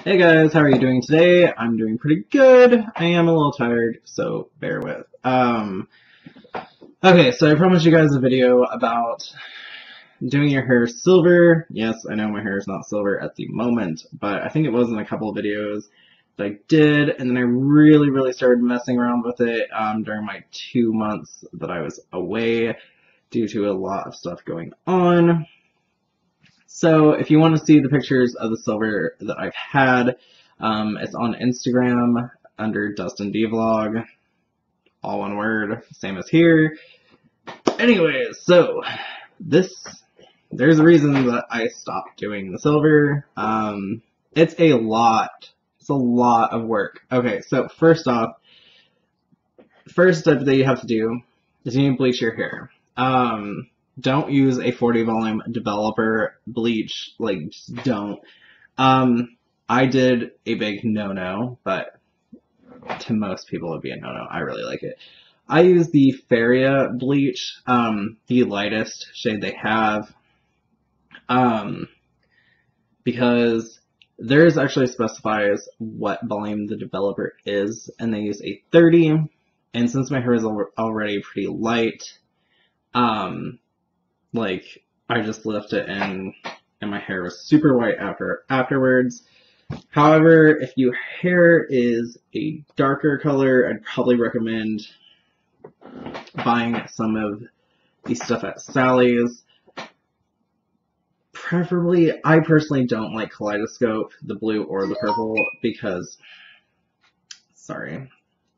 Hey guys, how are you doing today? I'm doing pretty good. I am a little tired, so bear with. Okay, so I promised you guys a video about doing your hair silver. Yes, I know my hair is not silver at the moment, but I think it was in a couple of videos that I did, and then I really started messing around with it during my 2 months that I was away due to a lot of stuff going on. So if you want to see the pictures of the silver that I've had, it's on Instagram under Dustin D Vlog, all one word, same as here. Anyways, so there's a reason that I stopped doing the silver. It's a lot of work. Okay, so first off, first step that you have to do is you need to bleach your hair. Don't use a 40 volume developer bleach, like, just don't. I did a big no-no, but to most people it would be a no-no. I really like it. I use the Feria bleach, the lightest shade they have, because theirs actually specifies what volume the developer is, and they use a 30, and since my hair is already pretty light, like, I just left it in, and my hair was super white afterwards. However, if your hair is a darker color, I'd probably recommend buying some of the stuff at Sally's. Preferably, I personally don't like Kaleidoscope, the blue or the purple, because, sorry.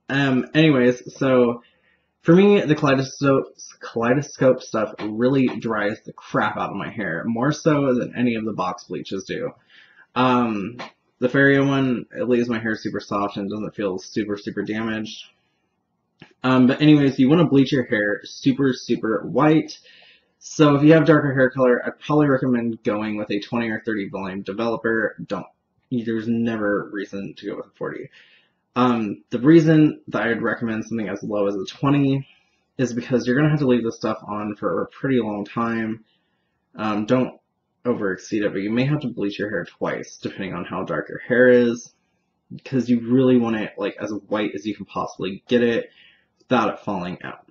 Anyways, so for me, the kaleidoscope stuff really dries the crap out of my hair, more so than any of the box bleaches do. The Feria one, it leaves my hair super soft and doesn't feel super damaged. But anyways, you want to bleach your hair super white. So if you have darker hair color, I'd probably recommend going with a 20 or 30 volume developer. There's never reason to go with a 40. The reason that I'd recommend something as low as a 20 is because you're going to have to leave this stuff on for a pretty long time. Don't overexceed it, but you may have to bleach your hair twice, depending on how dark your hair is, because you really want it like as white as you can possibly get it without it falling out.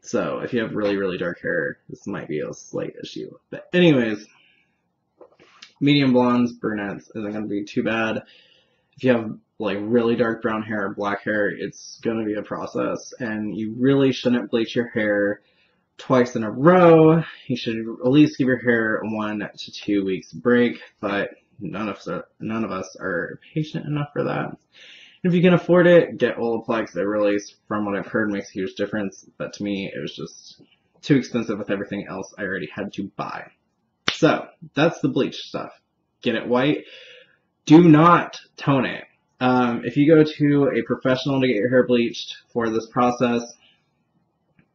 So if you have really dark hair, this might be a slight issue. But anyways, medium blondes, brunettes isn't going to be too bad. If you have like really dark brown hair or black hair, it's going to be a process, and you really shouldn't bleach your hair twice in a row. You should at least give your hair 1 to 2 weeks break, but none of us are patient enough for that. If you can afford it, get Olaplex. It really, from what I've heard, makes a huge difference, but to me, it was just too expensive with everything else I already had to buy. So, that's the bleach stuff. Get it white. Do not tone it. If you go to a professional to get your hair bleached for this process,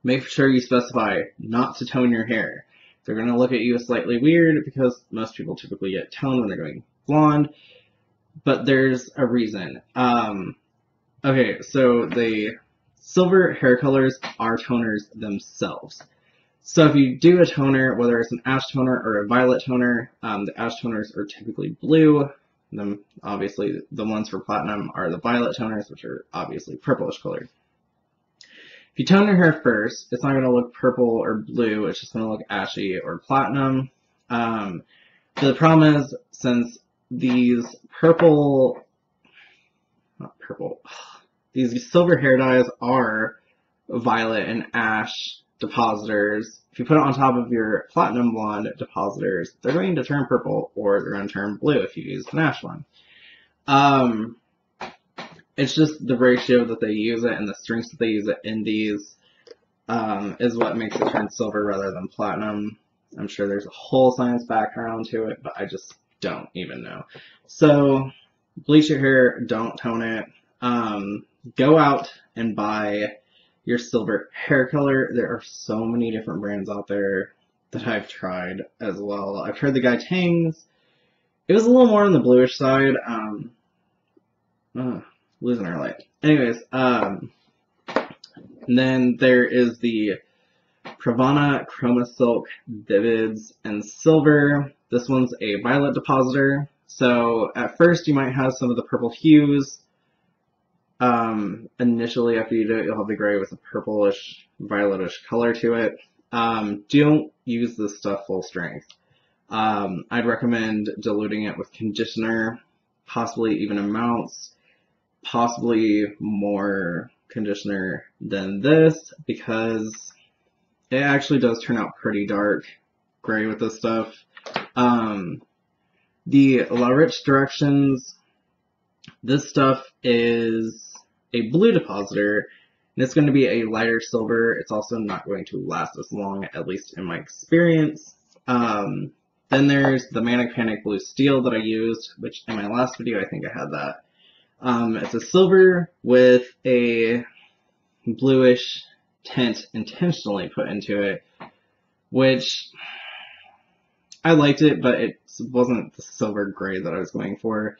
make sure you specify not to tone your hair. They're going to look at you slightly weird because most people typically get toned when they're going blonde, but there's a reason. Okay, so the silver hair colors are toners themselves. So if you do a toner, whether it's an ash toner or a violet toner, the ash toners are typically blue. Then obviously the ones for platinum are the violet toners, which are obviously purplish colored. If you tone your hair first, it's not going to look purple or blue, it's just going to look ashy or platinum. The problem is, since these these silver hair dyes are violet and ash depositors, if you put it on top of your platinum blonde depositors, they're going to turn purple, or they're going to turn blue if you use an ash one. It's just the ratio that they use it and the strengths that they use it in these is what makes it turn silver rather than platinum. I'm sure there's a whole science background to it, but I just don't even know. So, bleach your hair, don't tone it. Go out and buy your silver hair color. There are so many different brands out there that I've tried as well. I've tried the Guy Tang's. It was a little more on the bluish side. Losing our light. Anyways, and then there is the Pravana Chromasild Vivids in silver. This one's a violet depositor, So at first you might have some of the purple hues. Initially after you do it, you'll have the gray with a purplish, violetish color to it. Don't use this stuff full strength. I'd recommend diluting it with conditioner, possibly even amounts, possibly more conditioner than this, because it actually does turn out pretty dark gray with this stuff. The La Rich directions, this stuff is a blue depositor, and it's going to be a lighter silver. It's also not going to last as long, at least in my experience. Then there's the Manic Panic Blue Steel that I used, which in my last video I think I had that. It's a silver with a bluish tint intentionally put into it, which I liked it, but it wasn't the silver gray that I was going for.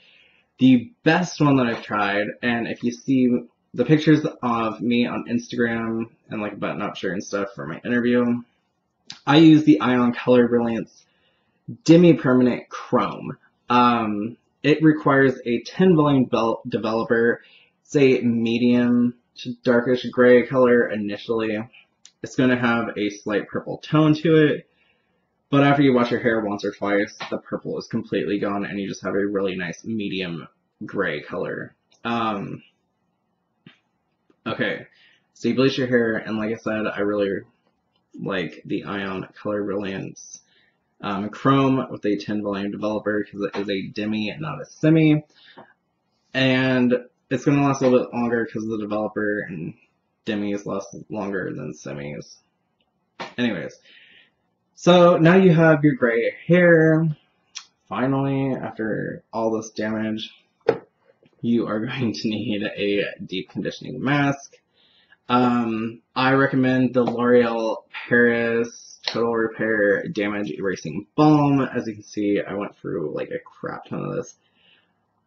The best one that I've tried, and if you see the pictures of me on Instagram and like button-up shirt and stuff for my interview, I use the Ion Color Brilliance DEMI-PERMANENT Chrome. It requires a 10 volume developer. It's a medium to darkish gray color initially. It's going to have a slight purple tone to it, but after you wash your hair once or twice, the purple is completely gone and you just have a really nice medium gray color. Okay, so you bleach your hair, and like I said, I really like the Ion Color Brilliance Chrome with a 10 volume developer because it is a demi and not a semi, and it's going to last a little bit longer because of the developer, and demis last longer than semis. Anyways, so now you have your gray hair. Finally, after all this damage, you are going to need a deep conditioning mask. I recommend the Loreal Paris Total Repair Damage Erasing Balm. As you can see, I went through like a crap ton of this.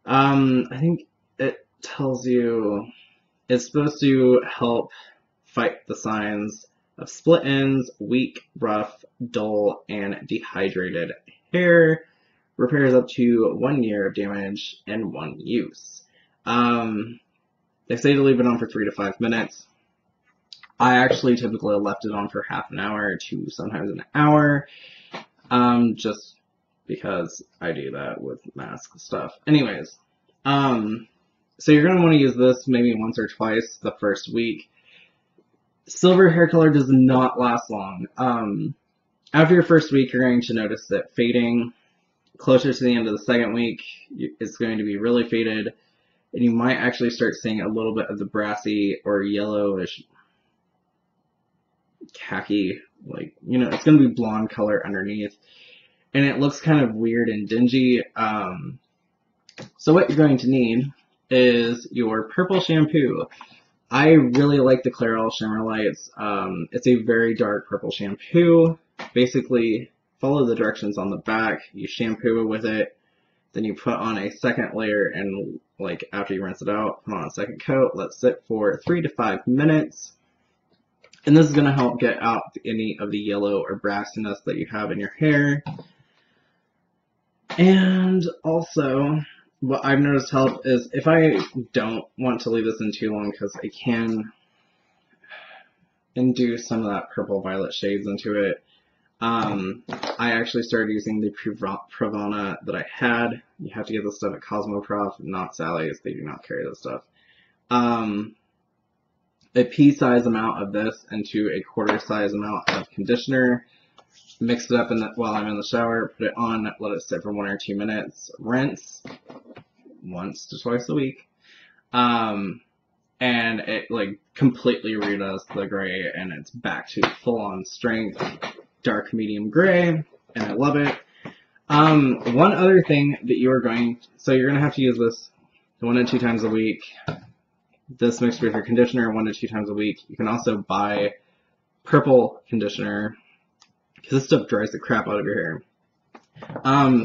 I think it tells you it's supposed to help fight the signs of split ends, weak, rough, dull, and dehydrated hair. Repairs up to 1 year of damage in one use. They say to leave it on for 3 to 5 minutes. I actually typically left it on for half an hour to sometimes an hour, just because I do that with mask stuff. Anyways, so you're going to want to use this maybe once or twice the first week. Silver hair color does not last long. After your first week, you're going to notice it fading. Closer to the end of the second week, it's going to be really faded, and you might actually start seeing a little bit of the brassy or yellowish khaki, like, you know, it's going to be blonde color underneath, and it looks kind of weird and dingy. So what you're going to need is your purple shampoo. I really like the Clairol Shimmer Lights. It's a very dark purple shampoo. Basically, follow the directions on the back, you shampoo with it, then you put on a second layer, and like after you rinse it out, put on a second coat, let it sit for 3 to 5 minutes. And this is going to help get out any of the yellow or brassiness that you have in your hair. And also, what I've noticed help is if I don't want to leave this in too long, because it can induce some of that purple violet shades into it, I actually started using the Pravana that I had. You have to get this stuff at Cosmoprof, not Sally's. They do not carry this stuff. A pea-size amount of this into a quarter-size amount of conditioner. Mix it up while I'm in the shower. Put it on. Let it sit for 1 or 2 minutes. Rinse once to twice a week. And it like completely redoes the gray, and it's back to full-on strength. Dark medium gray, and I love it. One other thing that you're going to have to use this 1 to 2 times a week. This mixed with your conditioner 1 to 2 times a week. You can also buy purple conditioner, because this stuff dries the crap out of your hair.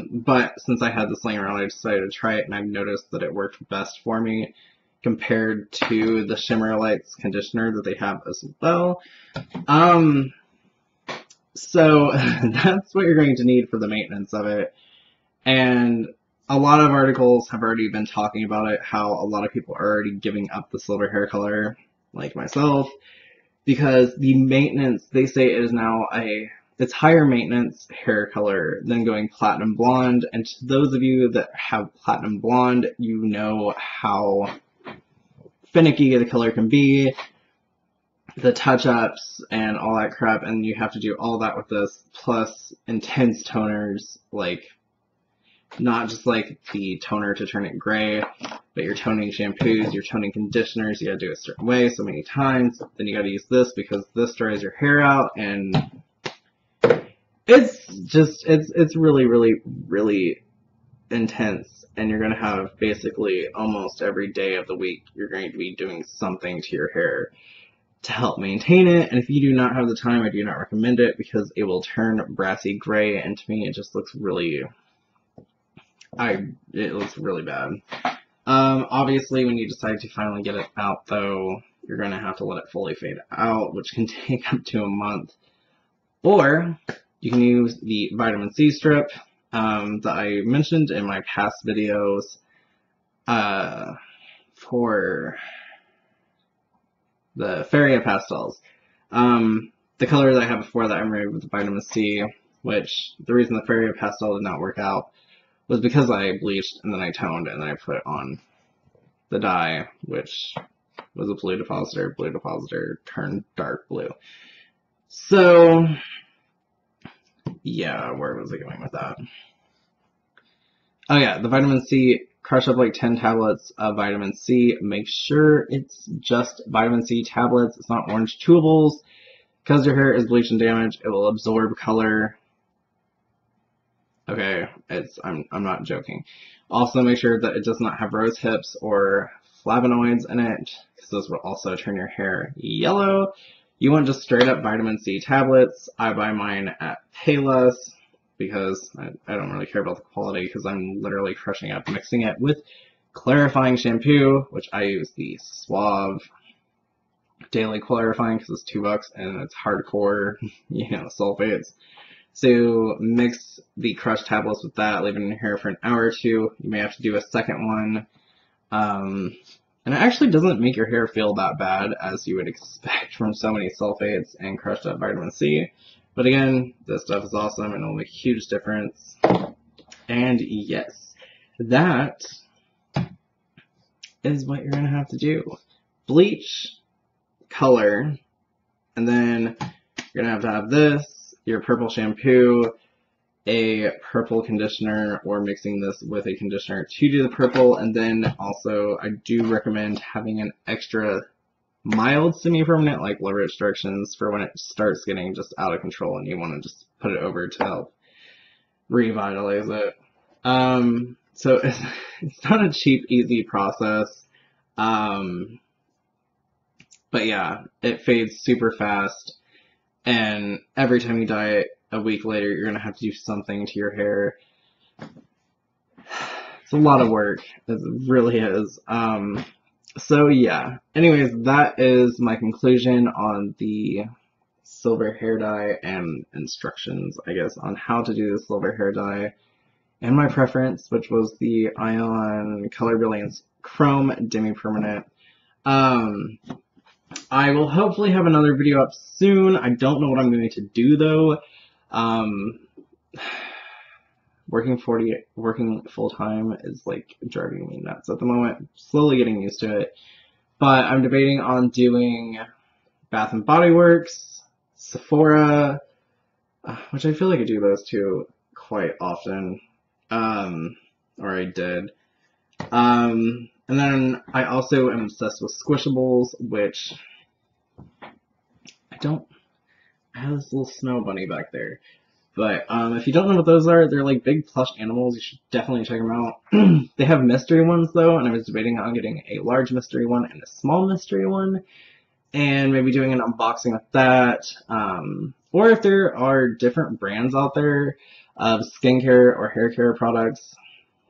But since I had this laying around, I decided to try it, and I've noticed that it worked best for me compared to the Shimmer Lights conditioner that they have as well. So that's what you're going to need for the maintenance of it. And a lot of articles have already been talking about it, how a lot of people are already giving up the silver hair color, like myself, because the maintenance, they say it is now it's higher maintenance hair color than going platinum blonde, and to those of you that have platinum blonde, you know how finicky the color can be, the touch-ups and all that crap, and you have to do all that with this, plus intense toners, like, not just like the toner to turn it gray, but you're toning shampoos, you're toning conditioners, you gotta do it a certain way so many times, then you gotta use this because this dries your hair out, and it's really, really, really intense, and you're gonna have basically almost every day of the week, you're going to be doing something to your hair to help maintain it, and if you do not have the time, I do not recommend it because it will turn brassy gray, and to me it just looks really, it looks really bad. Obviously when you decide to finally get it out though, you're gonna have to let it fully fade out, which can take up to a month. Or you can use the vitamin C strip that I mentioned in my past videos for the Feria pastels. The color that I had before that I removed with the vitamin C, which the reason the Feria pastel did not work out was because I bleached and then I toned and then I put on the dye, which was a blue depositor. Blue depositor turned dark blue. So, yeah, where was I going with that? Oh yeah, the vitamin C, crush up like 10 tablets of vitamin C. Make sure it's just vitamin C tablets. It's not orange chewables. Because your hair is bleached and damaged, it will absorb color. Okay, I'm not joking. Also make sure that it does not have rose hips or flavonoids in it, because those will also turn your hair yellow. You want just straight up vitamin C tablets. I buy mine at Payless because I don't really care about the quality because I'm literally crushing up, mixing it with clarifying shampoo, which I use the Suave Daily Clarifying because it's $2 and it's hardcore, sulfates. So mix the crushed tablets with that, leave it in your hair for an hour or two. You may have to do a second one. And it actually doesn't make your hair feel that bad as you would expect from so many sulfates and crushed up vitamin C. But again, this stuff is awesome and it'll make a huge difference. And yes, that is what you're going to have to do. Bleach, color, and then you're going to have this, your purple shampoo, a purple conditioner, or mixing this with a conditioner to do the purple, and then also I do recommend having an extra mild semi-permanent, like Loreal directions, for when it starts getting just out of control and you want to just put it over to help revitalize it. So it's not a cheap, easy process, but yeah, it fades super fast. And every time you dye it, a week later, you're going to have to do something to your hair. It's a lot of work. It really is. So yeah. Anyways, that is my conclusion on the silver hair dye and instructions, I guess, on how to do the silver hair dye. And my preference, which was the Ion Color Brilliance Chrome DEMI-PERMANENT. I will hopefully have another video up soon. I don't know what I'm going to do though. Working full-time is like driving me nuts at the moment. Slowly getting used to it. But I'm debating on doing Bath and Body Works, Sephora, which I feel like I do those two quite often. Or I did. And then I also am obsessed with Squishables, which I have this little snow bunny back there. But if you don't know what those are, they're like big plush animals. You should definitely check them out. They have mystery ones though, and I was debating on getting a large mystery one and a small mystery one, and maybe doing an unboxing with that. Or if there are different brands out there of skincare or hair care products,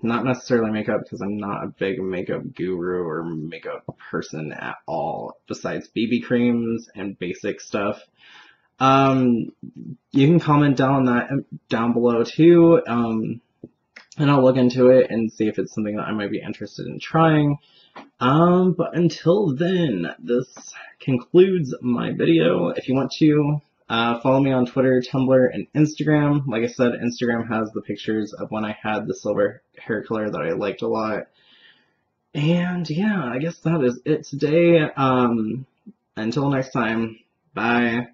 not necessarily makeup because I'm not a big makeup guru or makeup person at all, besides BB creams and basic stuff. You can comment down below too. and I'll look into it and see if it's something that I might be interested in trying. But until then, this concludes my video. If you want to, follow me on Twitter, Tumblr, and Instagram. Like I said, Instagram has the pictures of when I had the silver hair color that I liked a lot. And yeah, I guess that is it today. Until next time, bye.